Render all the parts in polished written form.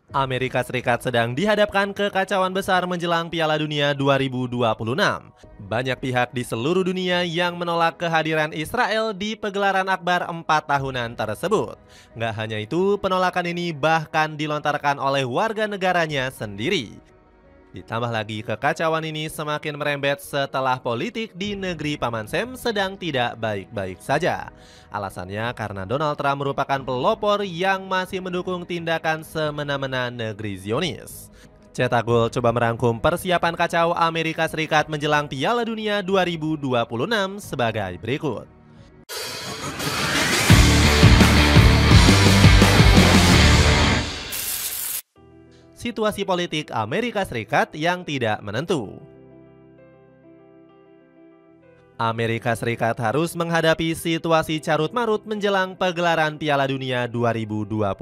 Amerika Serikat sedang dihadapkan ke kekacauan besar menjelang Piala Dunia 2026. Banyak pihak di seluruh dunia yang menolak kehadiran Israel di pegelaran akbar 4 tahunan tersebut. Nggak hanya itu, penolakan ini bahkan dilontarkan oleh warga negaranya sendiri. Ditambah lagi kekacauan ini semakin merembet setelah politik di negeri Paman Sam sedang tidak baik-baik saja. Alasannya karena Donald Trump merupakan pelopor yang masih mendukung tindakan semena-mena negeri Zionis. Cetak Gol coba merangkum persiapan kacau Amerika Serikat menjelang Piala Dunia 2026 sebagai berikut. Situasi politik Amerika Serikat yang tidak menentu. Amerika Serikat harus menghadapi situasi carut-marut menjelang pegelaran Piala Dunia 2026.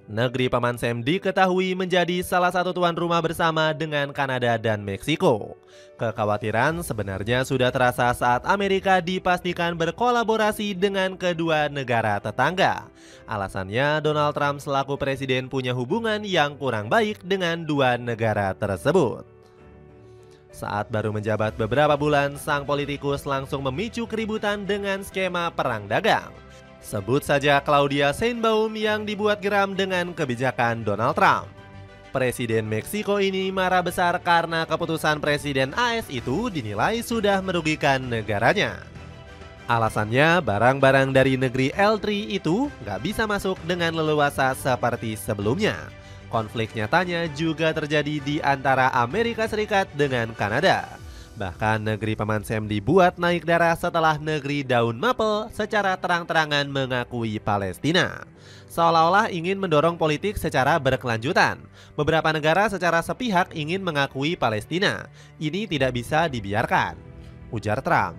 Negeri Paman Sam diketahui menjadi salah satu tuan rumah bersama dengan Kanada dan Meksiko. Kekhawatiran sebenarnya sudah terasa saat Amerika dipastikan berkolaborasi dengan kedua negara tetangga. Alasannya Donald Trump selaku presiden punya hubungan yang kurang baik dengan dua negara tersebut. Saat baru menjabat beberapa bulan, sang politikus langsung memicu keributan dengan skema perang dagang. Sebut saja Claudia Sheinbaum yang dibuat geram dengan kebijakan Donald Trump. Presiden Meksiko ini marah besar karena keputusan Presiden AS itu dinilai sudah merugikan negaranya. Alasannya barang-barang dari negeri L3 itu nggak bisa masuk dengan leluasa seperti sebelumnya. Konflik nyatanya juga terjadi di antara Amerika Serikat dengan Kanada. Bahkan negeri Paman Sam dibuat naik darah setelah negeri daun maple secara terang-terangan mengakui Palestina. Seolah-olah ingin mendorong politik secara berkelanjutan. Beberapa negara secara sepihak ingin mengakui Palestina. Ini tidak bisa dibiarkan, ujar Trump.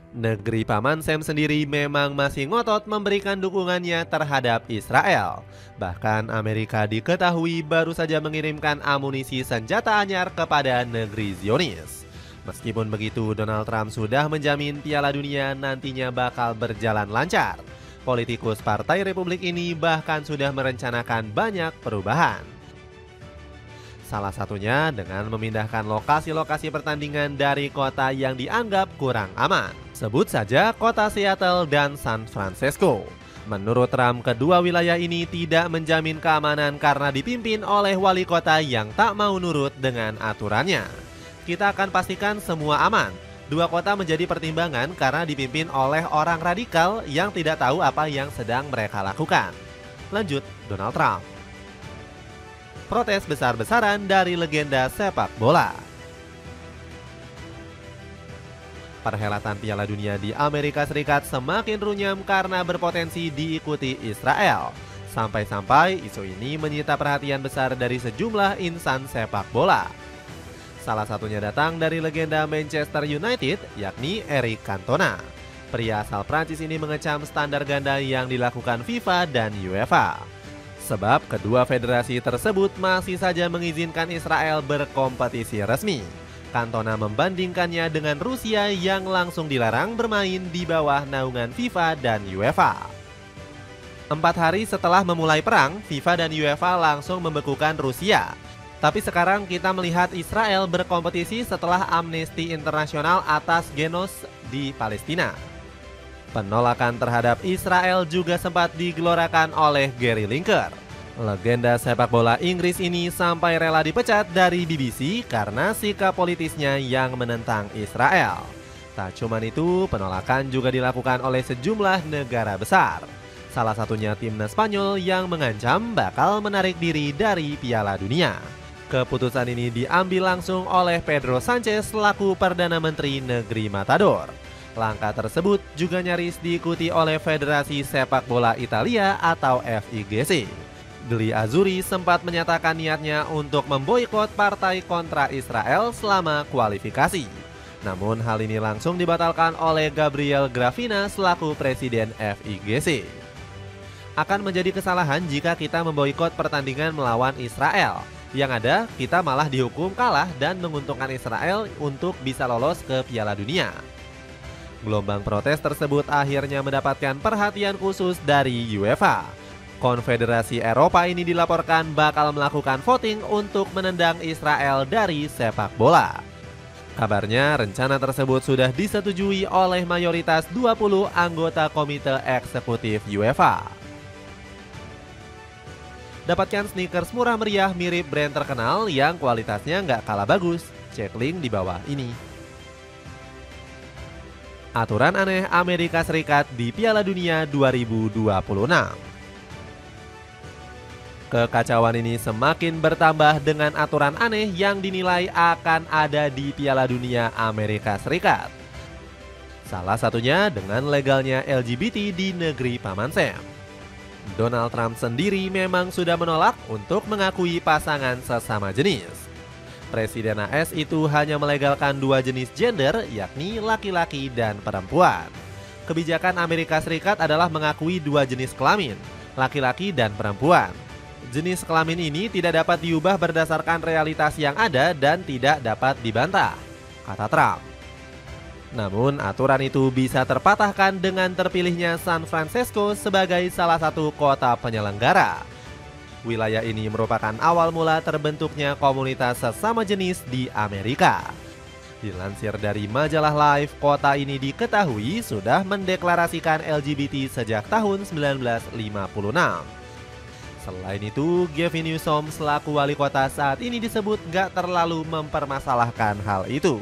Negeri Paman Sam sendiri memang masih ngotot memberikan dukungannya terhadap Israel. Bahkan Amerika diketahui baru saja mengirimkan amunisi senjata anyar kepada negeri Zionis. Meskipun begitu, Donald Trump sudah menjamin Piala Dunia nantinya bakal berjalan lancar. Politikus Partai Republik ini bahkan sudah merencanakan banyak perubahan. Salah satunya dengan memindahkan lokasi-lokasi pertandingan dari kota yang dianggap kurang aman. Sebut saja kota Seattle dan San Francisco. Menurut Trump, kedua wilayah ini tidak menjamin keamanan karena dipimpin oleh wali kota yang tak mau nurut dengan aturannya. Kita akan pastikan semua aman. Dua kota menjadi pertimbangan karena dipimpin oleh orang radikal yang tidak tahu apa yang sedang mereka lakukan. Lanjut Donald Trump. Protes besar-besaran dari legenda sepak bola. Perhelatan Piala Dunia di Amerika Serikat semakin runyam karena berpotensi diikuti Israel. Sampai-sampai isu ini menyita perhatian besar dari sejumlah insan sepak bola. Salah satunya datang dari legenda Manchester United, yakni Eric Cantona. Pria asal Prancis ini mengecam standar ganda yang dilakukan FIFA dan UEFA. Sebab kedua federasi tersebut masih saja mengizinkan Israel berkompetisi resmi. Cantona membandingkannya dengan Rusia yang langsung dilarang bermain di bawah naungan FIFA dan UEFA. 4 hari setelah memulai perang, FIFA dan UEFA langsung membekukan Rusia. Tapi sekarang kita melihat Israel berkompetisi setelah amnesti internasional atas genos di Palestina. Penolakan terhadap Israel juga sempat digelorakan oleh Gary Lineker. Legenda sepak bola Inggris ini sampai rela dipecat dari BBC karena sikap politisnya yang menentang Israel. Tak cuma itu, penolakan juga dilakukan oleh sejumlah negara besar. Salah satunya timnas Spanyol yang mengancam bakal menarik diri dari Piala Dunia. Keputusan ini diambil langsung oleh Pedro Sanchez selaku Perdana Menteri Negeri Matador. Langkah tersebut juga nyaris diikuti oleh Federasi Sepak Bola Italia atau FIGC. Gli Azzurri sempat menyatakan niatnya untuk memboikot partai kontra Israel selama kualifikasi. Namun hal ini langsung dibatalkan oleh Gabriel Gravina selaku Presiden FIGC. Akan menjadi kesalahan jika kita memboikot pertandingan melawan Israel. Yang ada, kita malah dihukum kalah dan menguntungkan Israel untuk bisa lolos ke Piala Dunia. Gelombang protes tersebut akhirnya mendapatkan perhatian khusus dari UEFA. Konfederasi Eropa ini dilaporkan bakal melakukan voting untuk menendang Israel dari sepak bola. Kabarnya rencana tersebut sudah disetujui oleh mayoritas 20 anggota Komite Eksekutif UEFA. Dapatkan sneakers murah meriah mirip brand terkenal yang kualitasnya nggak kalah bagus. Cek link di bawah ini. Aturan aneh Amerika Serikat di Piala Dunia 2026. Kekacauan ini semakin bertambah dengan aturan aneh yang dinilai akan ada di Piala Dunia Amerika Serikat. Salah satunya dengan legalnya LGBT di negeri Paman Sam. Donald Trump sendiri memang sudah menolak untuk mengakui pasangan sesama jenis. Presiden AS itu hanya melegalkan dua jenis gender, yakni laki-laki dan perempuan. Kebijakan Amerika Serikat adalah mengakui dua jenis kelamin, laki-laki dan perempuan. Jenis kelamin ini tidak dapat diubah berdasarkan realitas yang ada dan tidak dapat dibantah, kata Trump. Namun aturan itu bisa terpatahkan dengan terpilihnya San Francisco sebagai salah satu kota penyelenggara. Wilayah ini merupakan awal mula terbentuknya komunitas sesama jenis di Amerika. Dilansir dari majalah Life, kota ini diketahui sudah mendeklarasikan LGBT sejak tahun 1956. Selain itu, Gavin Newsom selaku wali kota saat ini disebut gak terlalu mempermasalahkan hal itu.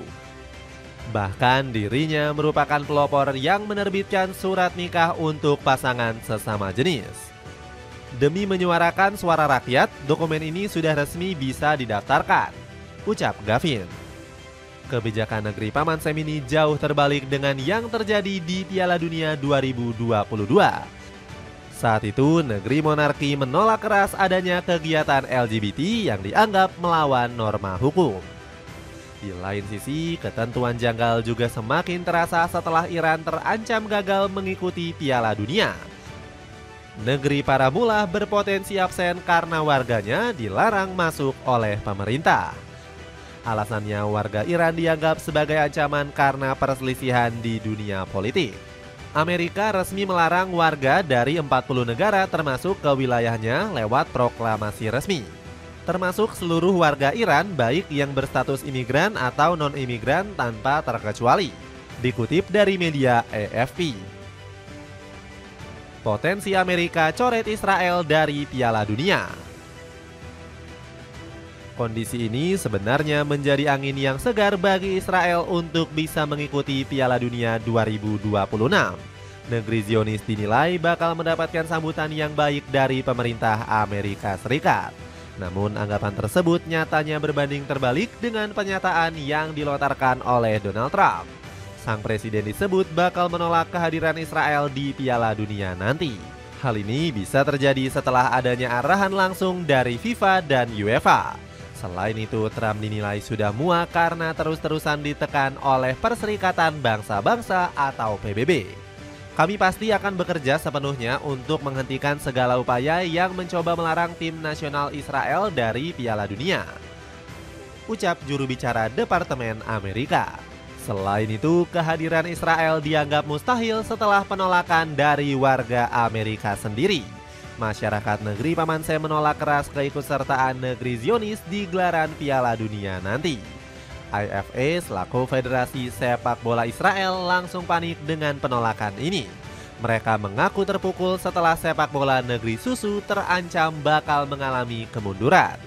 Bahkan dirinya merupakan pelopor yang menerbitkan surat nikah untuk pasangan sesama jenis. Demi menyuarakan suara rakyat, dokumen ini sudah resmi bisa didaftarkan, ucap Gavin. Kebijakan negeri Paman Sam ini jauh terbalik dengan yang terjadi di Piala Dunia 2022. Saat itu, negeri monarki menolak keras adanya kegiatan LGBT yang dianggap melawan norma hukum. Di lain sisi, ketentuan janggal juga semakin terasa setelah Iran terancam gagal mengikuti Piala Dunia. Negeri para mula berpotensi absen karena warganya dilarang masuk oleh pemerintah. Alasannya warga Iran dianggap sebagai ancaman karena perselisihan di dunia politik. Amerika resmi melarang warga dari 40 negara termasuk ke wilayahnya lewat proklamasi resmi. Termasuk seluruh warga Iran baik yang berstatus imigran atau non-imigran tanpa terkecuali. Dikutip dari media AFP. Potensi Amerika coret Israel dari Piala Dunia. Kondisi ini sebenarnya menjadi angin yang segar bagi Israel untuk bisa mengikuti Piala Dunia 2026. Negeri Zionis dinilai bakal mendapatkan sambutan yang baik dari pemerintah Amerika Serikat. Namun anggapan tersebut nyatanya berbanding terbalik dengan pernyataan yang dilontarkan oleh Donald Trump. Sang presiden disebut bakal menolak kehadiran Israel di Piala Dunia nanti. Hal ini bisa terjadi setelah adanya arahan langsung dari FIFA dan UEFA. Selain itu, Trump dinilai sudah muak karena terus-terusan ditekan oleh Perserikatan Bangsa-Bangsa atau PBB. Kami pasti akan bekerja sepenuhnya untuk menghentikan segala upaya yang mencoba melarang tim nasional Israel dari Piala Dunia, ucap juru bicara Departemen Amerika. Selain itu, kehadiran Israel dianggap mustahil setelah penolakan dari warga Amerika sendiri. Masyarakat negeri Paman Sam menolak keras keikutsertaan negeri Zionis di gelaran Piala Dunia nanti. IFA selaku Federasi Sepak Bola Israel langsung panik dengan penolakan ini. Mereka mengaku terpukul setelah sepak bola negeri susu terancam bakal mengalami kemunduran.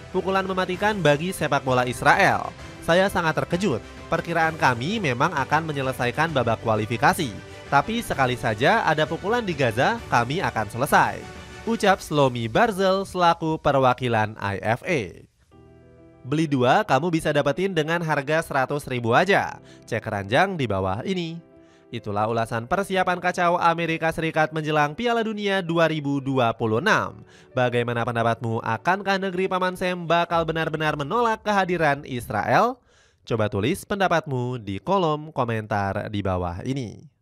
Pukulan mematikan bagi sepak bola Israel. Saya sangat terkejut. Perkiraan kami memang akan menyelesaikan babak kualifikasi. Tapi sekali saja ada pukulan di Gaza, kami akan selesai, ucap Shlomi Barzel selaku perwakilan IFA. Beli dua, kamu bisa dapetin dengan harga 100.000 aja. Cek keranjang di bawah ini. Itulah ulasan persiapan kacau Amerika Serikat menjelang Piala Dunia 2026. Bagaimana pendapatmu? Akankah negeri Paman Sam bakal benar-benar menolak kehadiran Israel? Coba tulis pendapatmu di kolom komentar di bawah ini.